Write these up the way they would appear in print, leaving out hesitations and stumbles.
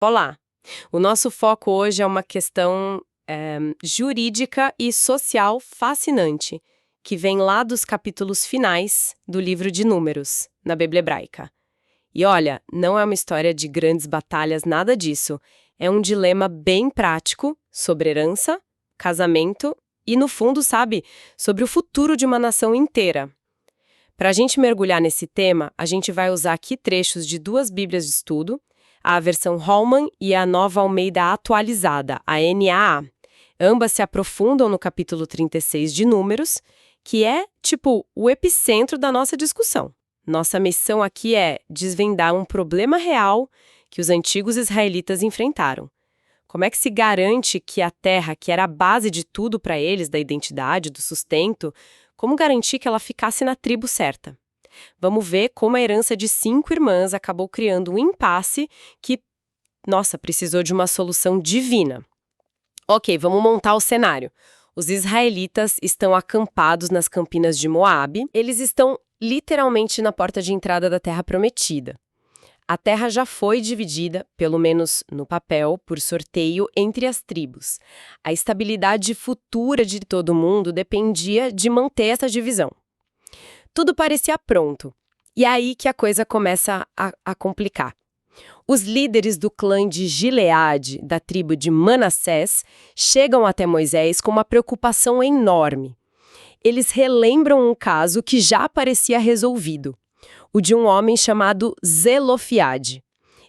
Olá! O nosso foco hoje é uma questão jurídica e social fascinante, que vem lá dos capítulos finais do livro de Números, na Bíblia Hebraica. E olha, não é uma história de grandes batalhas, nada disso. É um dilema bem prático sobre herança, casamento e, no fundo, sabe, sobre o futuro de uma nação inteira. Para a gente mergulhar nesse tema, a gente vai usar aqui trechos de duas Bíblias de estudo, a versão Holman e a Nova Almeida Atualizada, a NAA. Ambas se aprofundam no capítulo 36 de Números, que é, tipo, o epicentro da nossa discussão. Nossa missão aqui é desvendar um problema real que os antigos israelitas enfrentaram. Como é que se garante que a terra, que era a base de tudo para eles, da identidade, do sustento, como garantir que ela ficasse na tribo certa? Vamos ver como a herança de 5 irmãs acabou criando um impasse que, nossa, precisou de uma solução divina. Ok, vamos montar o cenário. Os israelitas estão acampados nas campinas de Moabe. Eles estão literalmente na porta de entrada da Terra Prometida. A terra já foi dividida, pelo menos no papel, por sorteio entre as tribos. A estabilidade futura de todo mundo dependia de manter essa divisão. Tudo parecia pronto. E é aí que a coisa começa a complicar. Os líderes do clã de Gileade, da tribo de Manassés, chegam até Moisés com uma preocupação enorme. Eles relembram um caso que já parecia resolvido, o de um homem chamado Zelofiade.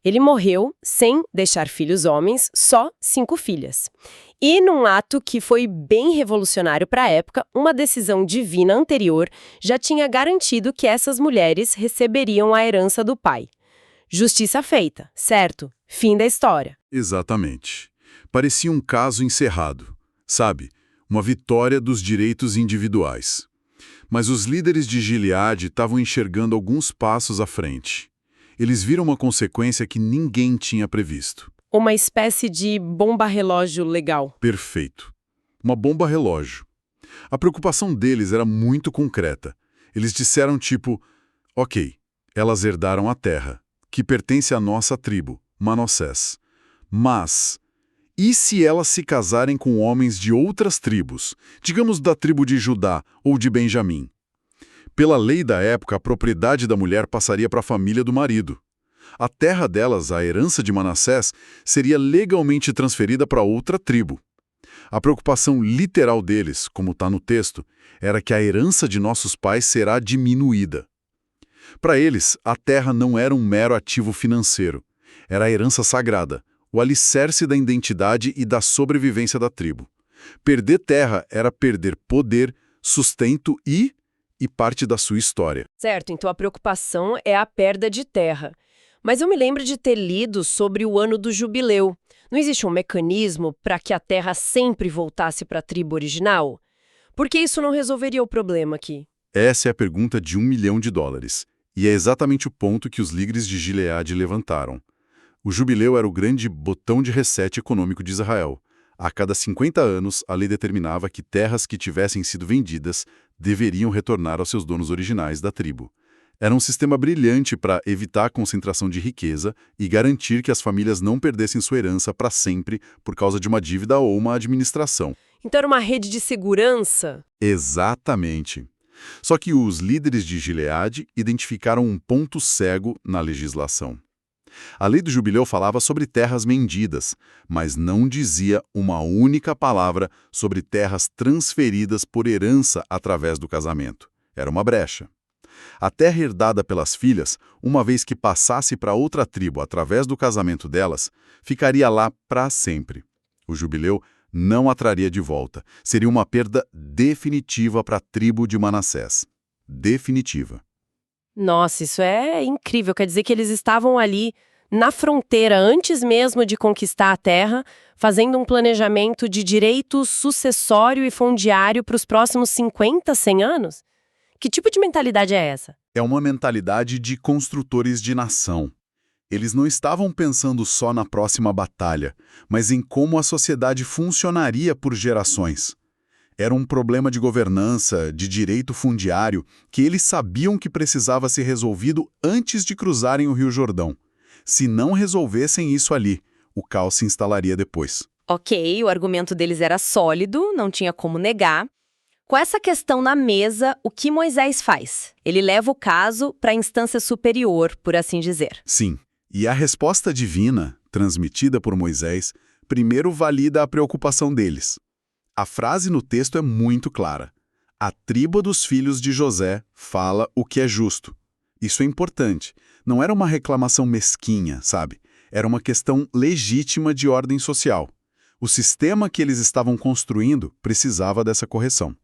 Ele morreu sem deixar filhos homens, só 5 filhas. E num ato que foi bem revolucionário para a época, uma decisão divina anterior já tinha garantido que essas mulheres receberiam a herança do pai. Justiça feita, certo? Fim da história. Exatamente. Parecia um caso encerrado, sabe? Uma vitória dos direitos individuais. Mas os líderes de Gileade estavam enxergando alguns passos à frente. Eles viram uma consequência que ninguém tinha previsto. Uma espécie de bomba-relógio legal. Perfeito. Uma bomba-relógio. A preocupação deles era muito concreta. Eles disseram tipo, ok, elas herdaram a terra, que pertence à nossa tribo, Manassés. Mas, e se elas se casarem com homens de outras tribos, digamos da tribo de Judá ou de Benjamim? Pela lei da época, a propriedade da mulher passaria para a família do marido. A terra delas, a herança de Manassés, seria legalmente transferida para outra tribo. A preocupação literal deles, como está no texto, era que a herança de nossos pais será diminuída. Para eles, a terra não era um mero ativo financeiro. Era a herança sagrada, o alicerce da identidade e da sobrevivência da tribo. Perder terra era perder poder, sustento e parte da sua história. Certo, então a preocupação é a perda de terra. Mas eu me lembro de ter lido sobre o ano do jubileu. Não existe um mecanismo para que a terra sempre voltasse para a tribo original? Por que isso não resolveria o problema aqui? Essa é a pergunta de $1 milhão. E é exatamente o ponto que os líderes de Gileade levantaram. O jubileu era o grande botão de reset econômico de Israel. A cada 50 anos, a lei determinava que terras que tivessem sido vendidas deveriam retornar aos seus donos originais da tribo. Era um sistema brilhante para evitar a concentração de riqueza e garantir que as famílias não perdessem sua herança para sempre por causa de uma dívida ou uma administração. Então era uma rede de segurança? Exatamente. Só que os líderes de Gileade identificaram um ponto cego na legislação. A lei do jubileu falava sobre terras vendidas, mas não dizia uma única palavra sobre terras transferidas por herança através do casamento. Era uma brecha. A terra herdada pelas filhas, uma vez que passasse para outra tribo através do casamento delas, ficaria lá para sempre. O jubileu não a traria de volta. Seria uma perda definitiva para a tribo de Manassés. Definitiva. Nossa, isso é incrível. Quer dizer que eles estavam ali na fronteira antes mesmo de conquistar a terra, fazendo um planejamento de direito sucessório e fundiário para os próximos 50, 100 anos? Que tipo de mentalidade é essa? É uma mentalidade de construtores de nação. Eles não estavam pensando só na próxima batalha, mas em como a sociedade funcionaria por gerações. Era um problema de governança, de direito fundiário, que eles sabiam que precisava ser resolvido antes de cruzarem o Rio Jordão. Se não resolvessem isso ali, o caos se instalaria depois. Ok, o argumento deles era sólido, não tinha como negar. Com essa questão na mesa, o que Moisés faz? Ele leva o caso para a instância superior, por assim dizer. Sim, e a resposta divina, transmitida por Moisés, primeiro valida a preocupação deles. A frase no texto é muito clara. A tribo dos filhos de José fala o que é justo. Isso é importante. Não era uma reclamação mesquinha, sabe? Era uma questão legítima de ordem social. O sistema que eles estavam construindo precisava dessa correção.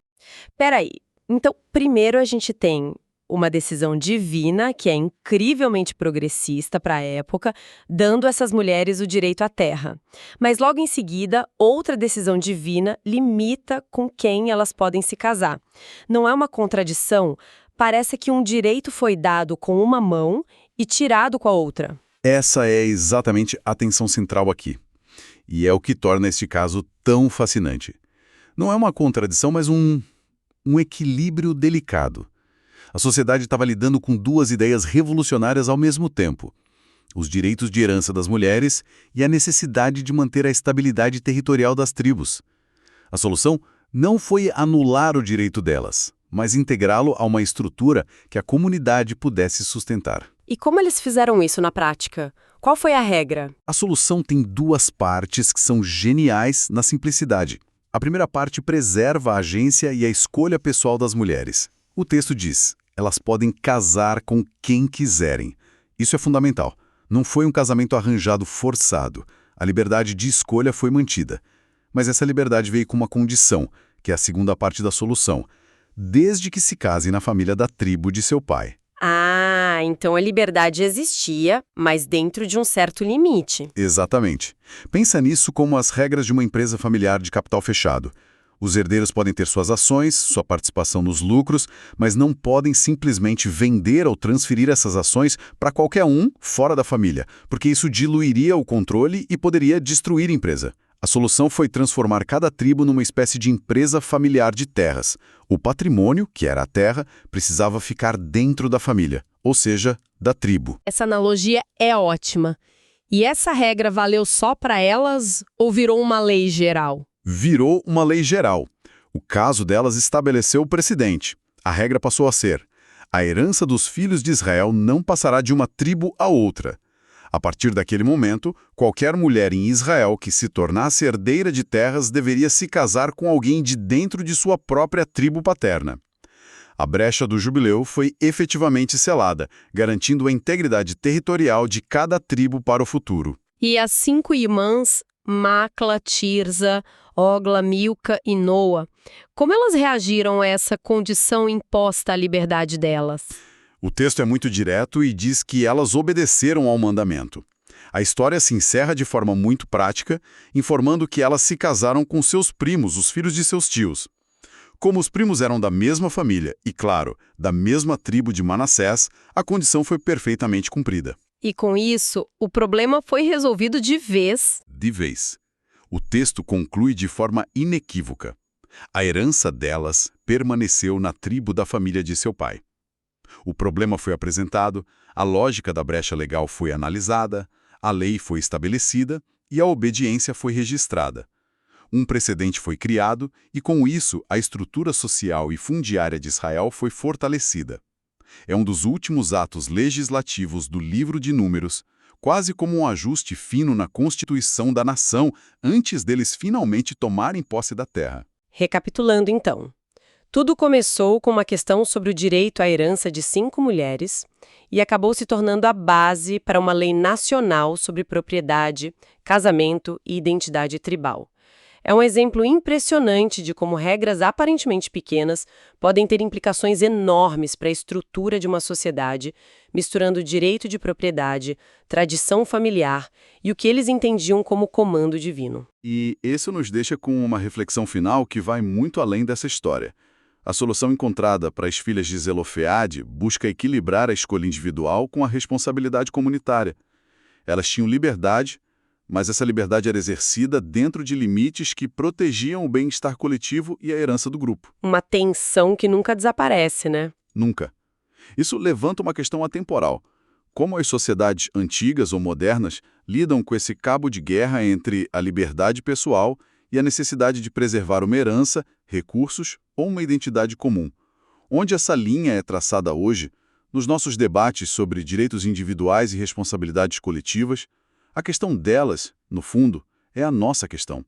Peraí, então primeiro a gente tem uma decisão divina, que é incrivelmente progressista para a época, dando a essas mulheres o direito à terra. Mas logo em seguida, outra decisão divina limita com quem elas podem se casar. Não é uma contradição? Parece que um direito foi dado com uma mão e tirado com a outra. Essa é exatamente a tensão central aqui. E é o que torna este caso tão fascinante. Não é uma contradição, mas um equilíbrio delicado. A sociedade estava lidando com duas ideias revolucionárias ao mesmo tempo: os direitos de herança das mulheres e a necessidade de manter a estabilidade territorial das tribos. A solução não foi anular o direito delas, mas integrá-lo a uma estrutura que a comunidade pudesse sustentar. E como eles fizeram isso na prática? Qual foi a regra? A solução tem duas partes que são geniais na simplicidade. A primeira parte preserva a agência e a escolha pessoal das mulheres. O texto diz: elas podem casar com quem quiserem. Isso é fundamental. Não foi um casamento arranjado forçado. A liberdade de escolha foi mantida. Mas essa liberdade veio com uma condição, que é a segunda parte da solução: desde que se casem na família da tribo de seu pai. Ah, então a liberdade existia, mas dentro de um certo limite. Exatamente. Pensa nisso como as regras de uma empresa familiar de capital fechado. Os herdeiros podem ter suas ações, sua participação nos lucros, mas não podem simplesmente vender ou transferir essas ações para qualquer um fora da família, porque isso diluiria o controle e poderia destruir a empresa. A solução foi transformar cada tribo numa espécie de empresa familiar de terras. O patrimônio, que era a terra, precisava ficar dentro da família, ou seja, da tribo. Essa analogia é ótima. E essa regra valeu só para elas ou virou uma lei geral? Virou uma lei geral. O caso delas estabeleceu o precedente. A regra passou a ser: a herança dos filhos de Israel não passará de uma tribo a outra. A partir daquele momento, qualquer mulher em Israel que se tornasse herdeira de terras deveria se casar com alguém de dentro de sua própria tribo paterna. A brecha do jubileu foi efetivamente selada, garantindo a integridade territorial de cada tribo para o futuro. E as 5 irmãs, Macla, Tirza, Ogla, Milca e Noa, como elas reagiram a essa condição imposta à liberdade delas? O texto é muito direto e diz que elas obedeceram ao mandamento. A história se encerra de forma muito prática, informando que elas se casaram com seus primos, os filhos de seus tios. Como os primos eram da mesma família e, claro, da mesma tribo de Manassés, a condição foi perfeitamente cumprida. E com isso, o problema foi resolvido de vez. De vez. O texto conclui de forma inequívoca: a herança delas permaneceu na tribo da família de seu pai. O problema foi apresentado, a lógica da brecha legal foi analisada, a lei foi estabelecida e a obediência foi registrada. Um precedente foi criado e, com isso, a estrutura social e fundiária de Israel foi fortalecida. É um dos últimos atos legislativos do Livro de Números, quase como um ajuste fino na constituição da nação antes deles finalmente tomarem posse da terra. Recapitulando então. Tudo começou com uma questão sobre o direito à herança de 5 mulheres e acabou se tornando a base para uma lei nacional sobre propriedade, casamento e identidade tribal. É um exemplo impressionante de como regras aparentemente pequenas podem ter implicações enormes para a estrutura de uma sociedade, misturando direito de propriedade, tradição familiar e o que eles entendiam como comando divino. E isso nos deixa com uma reflexão final que vai muito além dessa história. A solução encontrada para as filhas de Zelofeade busca equilibrar a escolha individual com a responsabilidade comunitária. Elas tinham liberdade, mas essa liberdade era exercida dentro de limites que protegiam o bem-estar coletivo e a herança do grupo. Uma tensão que nunca desaparece, né? Nunca. Isso levanta uma questão atemporal. Como as sociedades antigas ou modernas lidam com esse cabo de guerra entre a liberdade pessoal e a necessidade de preservar uma herança, recursos ou uma identidade comum. Onde essa linha é traçada hoje, nos nossos debates sobre direitos individuais e responsabilidades coletivas, a questão delas, no fundo, é a nossa questão.